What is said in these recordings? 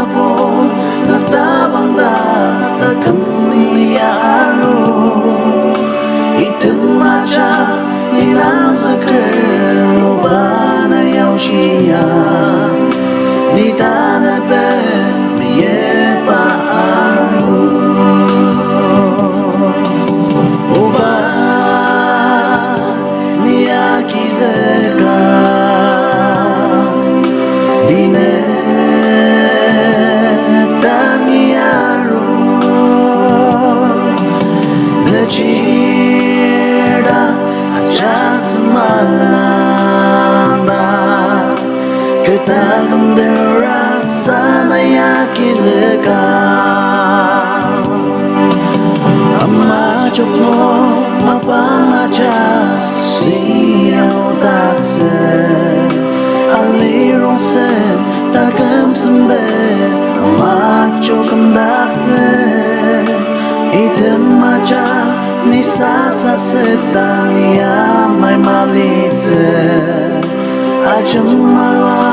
Apo natabangda takamniyaru Itumaja ninazakir Rubana yaushiya Nitanabe niyepa aru Oba niyakizeka Dine Chida achas malanda Ketagam derasa na yakizeka Amma chokno mapamacha siyaw tatse Ali ronsen takam sembe Amma chokam datse Item macha nisasa setania mai malice Achamalwa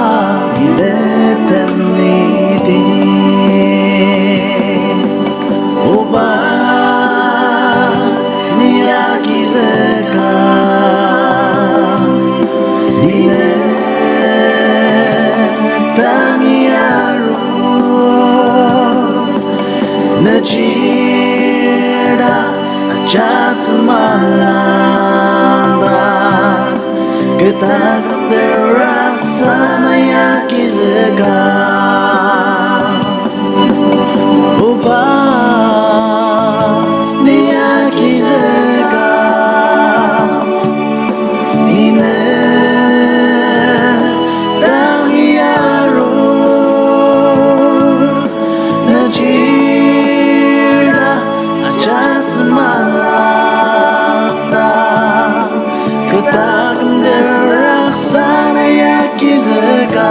gileteniti Oba niyakizeka Dine tamiaru Nachida Chatmalanda Ketagam derasa na yakizeka Oba niyakizeka Ine tamiaru Nachida Chatmalanda Ketagam derasa na yakizeka